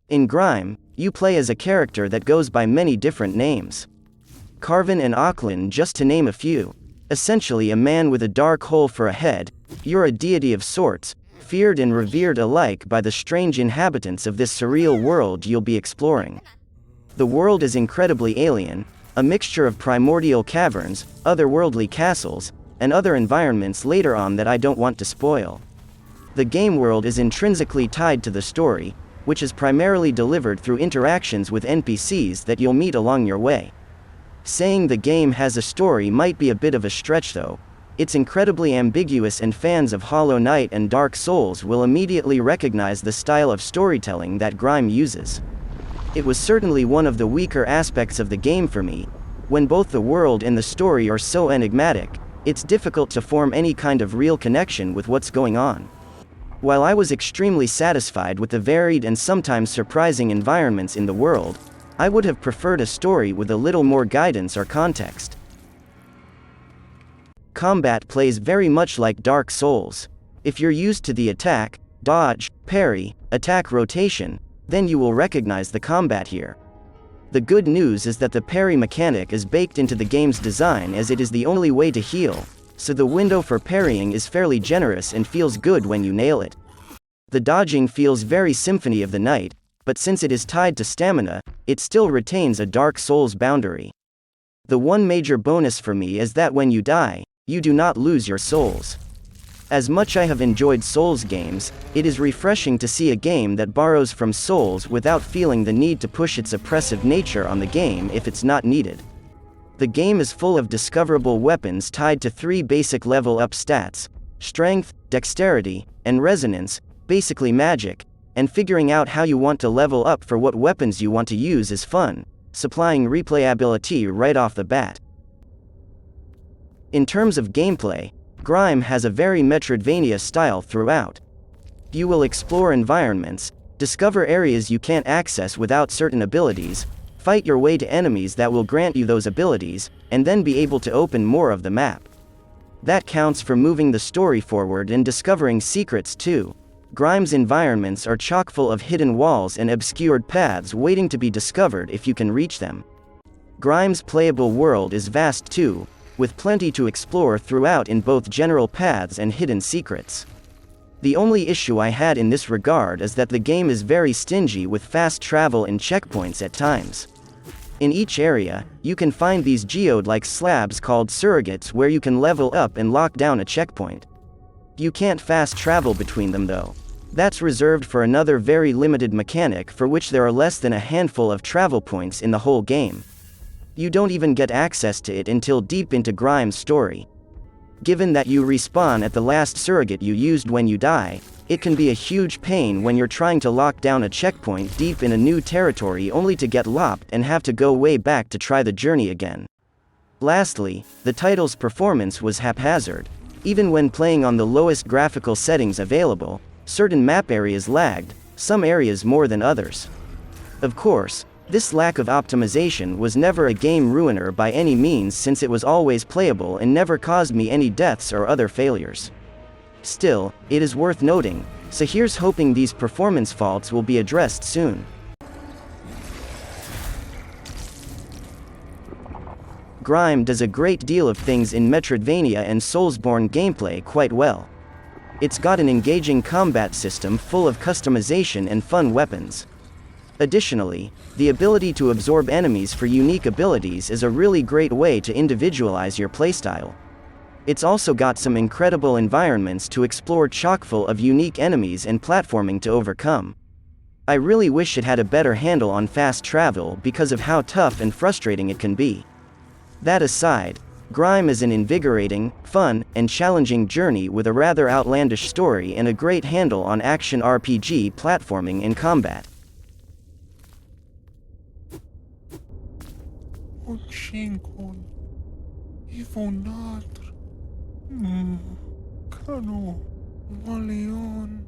In Grime, you play as a character that goes by many different names. Carvin and Odulin, just to name a few. Essentially a man with a dark hole for a head, you're a deity of sorts, feared and revered alike by the strange inhabitants of this surreal world you'll be exploring. The world is incredibly alien, a mixture of primordial caverns, otherworldly castles, and other environments later on that I don't want to spoil. The game world is intrinsically tied to the story, which is primarily delivered through interactions with NPCs that you'll meet along your way. Saying the game has a story might be a bit of a stretch though. It's incredibly ambiguous, and fans of Hollow Knight and Dark Souls will immediately recognize the style of storytelling that Grime uses. It was certainly one of the weaker aspects of the game for me. When both the world and the story are so enigmatic, it's difficult to form any kind of real connection with what's going on. While I was extremely satisfied with the varied and sometimes surprising environments in the world, I would have preferred a story with a little more guidance or context. Combat plays very much like Dark Souls. If you're used to the attack, dodge, parry, attack rotation, then you will recognize the combat here. The good news is that the parry mechanic is baked into the game's design, as it is the only way to heal, so the window for parrying is fairly generous and feels good when you nail it. The dodging feels very Symphony of the Night, but since it is tied to stamina, it still retains a Dark Souls boundary. The one major bonus for me is that when you die, you do not lose your souls. As much I have enjoyed Souls games, it is refreshing to see a game that borrows from Souls without feeling the need to push its oppressive nature on the game if it's not needed. The game is full of discoverable weapons tied to 3 basic level-up stats: strength, dexterity, and resonance, basically magic, and figuring out how you want to level up for what weapons you want to use is fun, supplying replayability right off the bat. In terms of gameplay, Grime has a very Metroidvania style throughout. You will explore environments, discover areas you can't access without certain abilities, fight your way to enemies that will grant you those abilities, and then be able to open more of the map. That counts for moving the story forward and discovering secrets too. Grime's environments are chock full of hidden walls and obscured paths waiting to be discovered if you can reach them. Grime's playable world is vast too, with plenty to explore throughout in both general paths and hidden secrets. The only issue I had in this regard is that the game is very stingy with fast travel and checkpoints at times. In each area, you can find these geode-like slabs called surrogates where you can level up and lock down a checkpoint. You can't fast travel between them though. That's reserved for another very limited mechanic for which there are less than a handful of travel points in the whole game. You don't even get access to it until deep into Grime's story. Given that you respawn at the last surrogate you used when you die, it can be a huge pain when you're trying to lock down a checkpoint deep in a new territory only to get lopped and have to go way back to try the journey again. Lastly, the title's performance was haphazard. Even when playing on the lowest graphical settings available, certain map areas lagged, some areas more than others. Of course, this lack of optimization was never a game ruiner by any means, since it was always playable and never caused me any deaths or other failures. Still, it is worth noting, so here's hoping these performance faults will be addressed soon. Grime does a great deal of things in Metroidvania and Soulsborne gameplay quite well. It's got an engaging combat system full of customization and fun weapons. Additionally, the ability to absorb enemies for unique abilities is a really great way to individualize your playstyle. It's also got some incredible environments to explore, chock full of unique enemies and platforming to overcome. I really wish it had a better handle on fast travel because of how tough and frustrating it can be. That aside, Grime is an invigorating, fun, and challenging journey with a rather outlandish story and a great handle on action RPG platforming and combat. Odcinkon i vonatr, kano, valion.